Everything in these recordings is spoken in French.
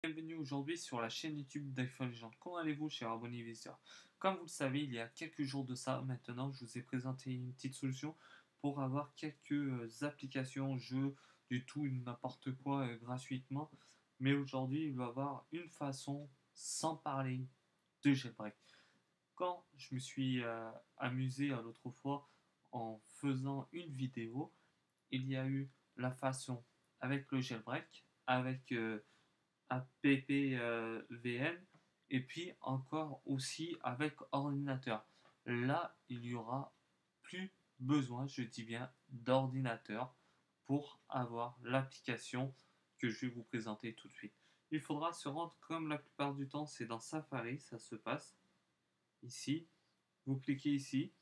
Bienvenue aujourd'hui sur la chaîne YouTube d'iPhone Legend. Comment allez-vous, chers abonnés et visiteurs? Comme vous le savez, il y a quelques jours de ça maintenant, je vous ai présenté une petite solution pour avoir quelques applications, jeux, du tout, n'importe quoi gratuitement. Mais aujourd'hui, il va y avoir une façon sans parler de jailbreak. Quand je me suis amusé l'autre fois en faisant une vidéo, il y a eu la façon avec le jailbreak, avec AppVN et puis encore aussi avec ordinateur. Là, il n'y aura plus besoin, je dis bien, d'ordinateur pour avoir l'application que je vais vous présenter tout de suite. Il faudra se rendre comme la plupart du temps, c'est dans Safari, ça se passe ici. Vous cliquez ici,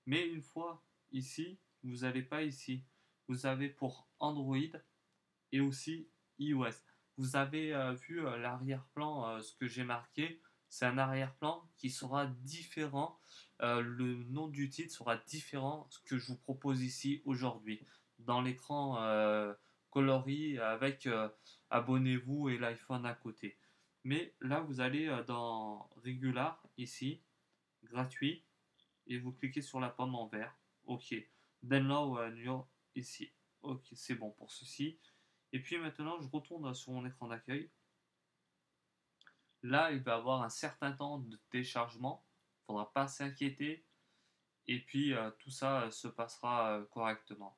mais une fois ici, vous n'allez pas ici. Vous avez pour Android et aussi iOS. Vous avez vu l'arrière-plan, ce que j'ai marqué, c'est un arrière-plan qui sera différent. Le nom du titre sera différent ce que je vous propose ici aujourd'hui. Dans l'écran coloris avec abonnez-vous et l'iPhone à côté. Mais là, vous allez dans Regular, ici, gratuit, et vous cliquez sur la pomme en vert. OK. Download new ici. OK, c'est bon pour ceci. Et puis maintenant, je retourne sur mon écran d'accueil. Là, il va y avoir un certain temps de téléchargement. Il ne faudra pas s'inquiéter. Et puis, tout ça se passera correctement.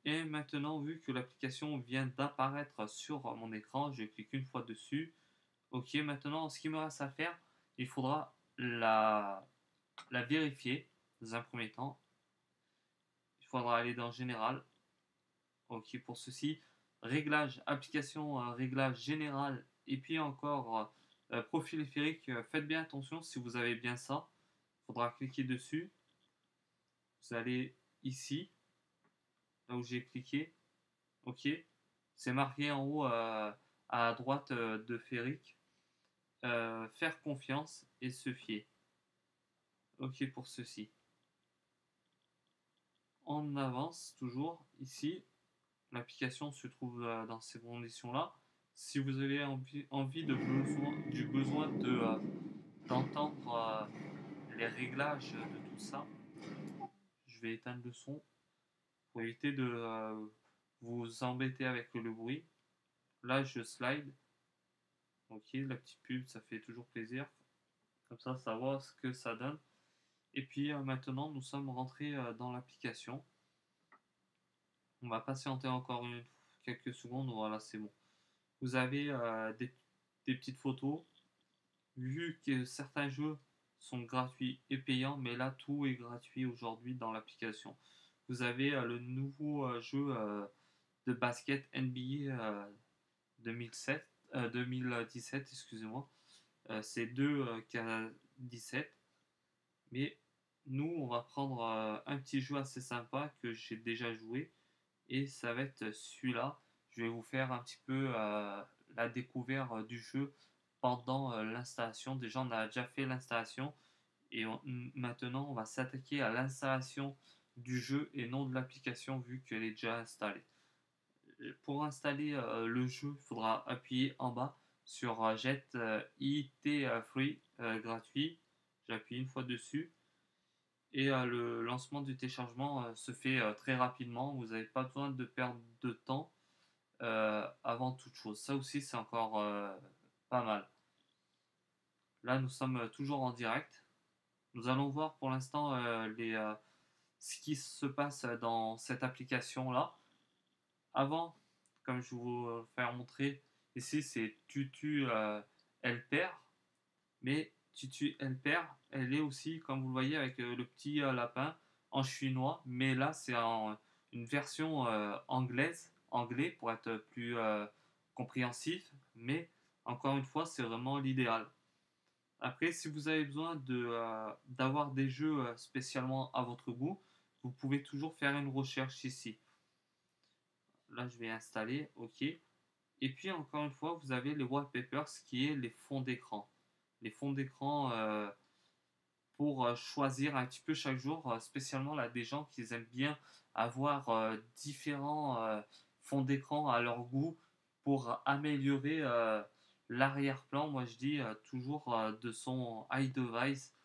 Et maintenant, vu que l'application vient d'apparaître sur mon écran, je clique une fois dessus. Ok, maintenant, ce qu'il me reste à faire, il faudra la vérifier dans un premier temps. Il faudra aller dans Général. Ok, pour ceci, réglage, application, réglage général, et puis encore profil ériphérique. Faites bien attention si vous avez bien ça. Il faudra cliquer dessus. Vous allez ici, là où j'ai cliqué. Ok, c'est marqué en haut à droite de Férique. Faire confiance et se fier. Ok pour ceci. On avance toujours ici. L'application se trouve dans ces conditions-là. Si vous avez envie du besoin d'entendre les réglages de tout ça, je vais éteindre le son pour éviter de vous embêter avec le bruit. Là, je slide. Ok, la petite pub, ça fait toujours plaisir. Comme ça voit ce que ça donne. Et puis maintenant, nous sommes rentrés dans l'application. On va patienter encore quelques secondes. Voilà, c'est bon. Vous avez des petites photos. Vu que certains jeux sont gratuits et payants, mais là tout est gratuit aujourd'hui dans l'application. Vous avez le nouveau jeu de basket NBA 2007, 2017, excusez-moi. C'est 2K17. Mais nous, on va prendre un petit jeu assez sympa que j'ai déjà joué. Et ça va être celui-là. Je vais vous faire un petit peu la découverte du jeu pendant l'installation. Déjà, on a déjà fait l'installation et maintenant, on va s'attaquer à l'installation du jeu et non de l'application vu qu'elle est déjà installée. Pour installer le jeu, il faudra appuyer en bas sur Get IT Free gratuit. J'appuie une fois dessus et le lancement du téléchargement se fait très rapidement. Vous n'avez pas besoin de perdre de temps avant toute chose. Ça aussi, c'est encore pas mal. Là, nous sommes toujours en direct. Nous allons voir pour l'instant ce qui se passe dans cette application-là. Avant, comme je vous faire montrer, ici c'est Tutu Helper, mais Tutu Helper, elle est aussi, comme vous le voyez, avec le petit lapin en chinois, mais là c'est une version anglais pour être plus compréhensif, mais encore une fois, c'est vraiment l'idéal. Après, si vous avez besoin d'avoir des jeux spécialement à votre goût, vous pouvez toujours faire une recherche ici. Là, je vais installer, OK. Et puis, encore une fois, vous avez les wallpapers, qui est les fonds d'écran. Les fonds d'écran pour choisir un petit peu chaque jour, spécialement là, des gens qui aiment bien avoir différents fonds d'écran à leur goût pour améliorer l'arrière-plan, moi je dis toujours de son iDevice,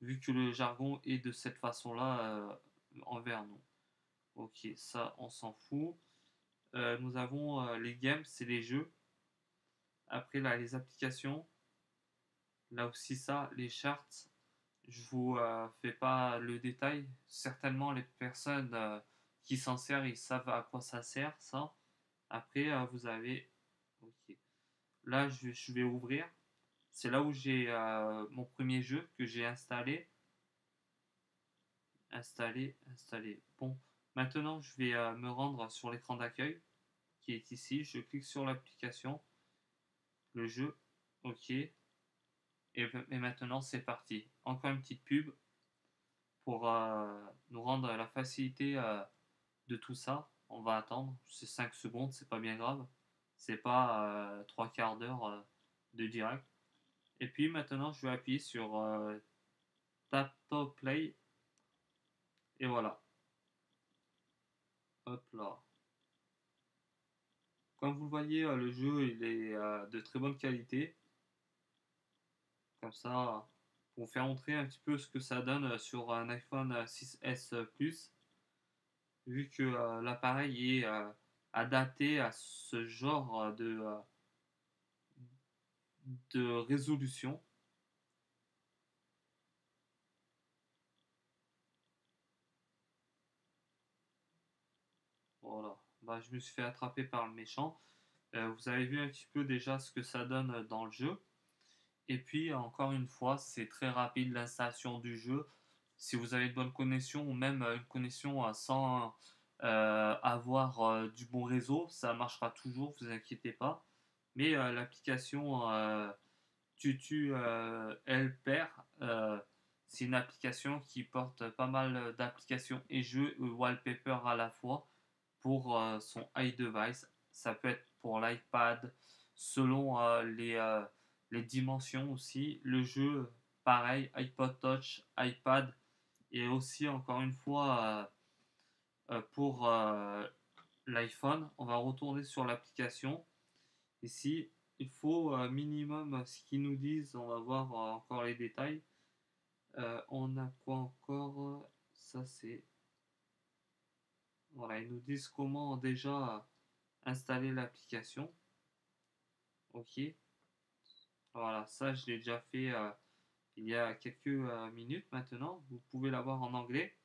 vu que le jargon est de cette façon-là envers nous. Ok, ça on s'en fout. Nous avons les games, c'est les jeux. Après là, les applications. Là aussi ça, les charts. Je vous fais pas le détail. Certainement les personnes qui s'en servent, ils savent à quoi ça sert ça. Après vous avez. Ok. Là je vais ouvrir. C'est là où j'ai mon premier jeu que j'ai installé. Installé. Bon, maintenant je vais me rendre sur l'écran d'accueil qui est ici. Je clique sur l'application, le jeu. Ok. Et maintenant c'est parti. Encore une petite pub pour nous rendre la facilité de tout ça. On va attendre. C'est 5 secondes, c'est pas bien grave. C'est pas 3 quarts d'heure de direct. Et puis maintenant je vais appuyer sur Tap to Play. Et voilà. Hop là. Comme vous le voyez, le jeu il est de très bonne qualité. Comme ça, pour vous faire montrer un petit peu ce que ça donne sur un iPhone 6S Plus, vu que l'appareil est adapté à ce genre de résolution. Voilà. Bah, je me suis fait attraper par le méchant. Vous avez vu un petit peu déjà ce que ça donne dans le jeu. Et puis, encore une fois, c'est très rapide l'installation du jeu. Si vous avez une bonne connexion ou même une connexion sans avoir du bon réseau, ça marchera toujours, vous inquiétez pas. Mais l'application Tutu Helper, c'est une application qui porte pas mal d'applications et jeux wallpaper à la fois pour son iDevice. Ça peut être pour l'iPad, selon les dimensions aussi. Le jeu, pareil, iPod Touch, iPad, et aussi encore une fois pour l'iPhone. On va retourner sur l'application. Ici, il faut minimum ce qu'ils nous disent. On va voir encore les détails. On a quoi encore? Ça c'est... Voilà, ils nous disent comment déjà installer l'application. Ok. Voilà, ça je l'ai déjà fait il y a quelques minutes maintenant. Vous pouvez l'avoir en anglais.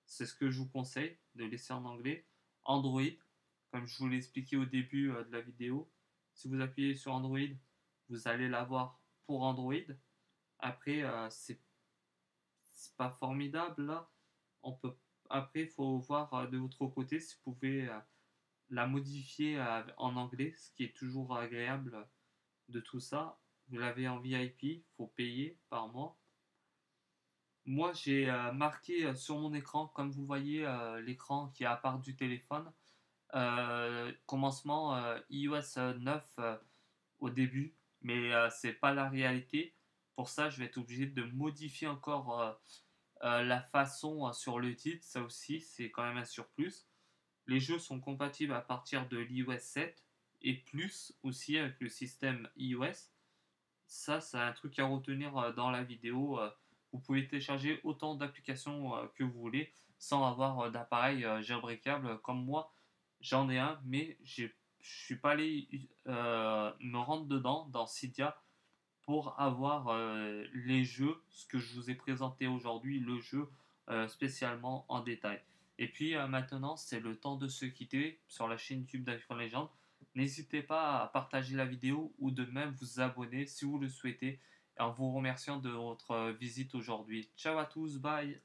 C'est ce que je vous conseille de laisser en anglais. Android, comme je vous l'ai expliqué au début de la vidéo, si vous appuyez sur Android, vous allez l'avoir pour Android. Après, c'est pas formidable là. On peut, après, il faut voir de votre côté si vous pouvez la modifier en anglais, ce qui est toujours agréable de tout ça. Vous l'avez en VIP, il faut payer par mois. Moi, j'ai marqué sur mon écran, comme vous voyez, l'écran qui est à part du téléphone, commencement iOS 9 au début, mais c'est pas la réalité. Pour ça, je vais être obligé de modifier encore la façon sur le titre. Ça aussi, c'est quand même un surplus. Les jeux sont compatibles à partir de l'iOS 7 et plus aussi avec le système iOS. Ça, c'est un truc à retenir dans la vidéo. Vous pouvez télécharger autant d'applications que vous voulez sans avoir d'appareil jailbreakable comme moi. J'en ai un, mais je suis pas allé me rendre dedans dans Cydia pour avoir les jeux, ce que je vous ai présenté aujourd'hui, le jeu spécialement en détail. Et puis maintenant, c'est le temps de se quitter sur la chaîne YouTube d'iPhone Legend. N'hésitez pas à partager la vidéo ou de même vous abonner si vous le souhaitez. En vous remerciant de votre visite aujourd'hui. Ciao à tous, bye!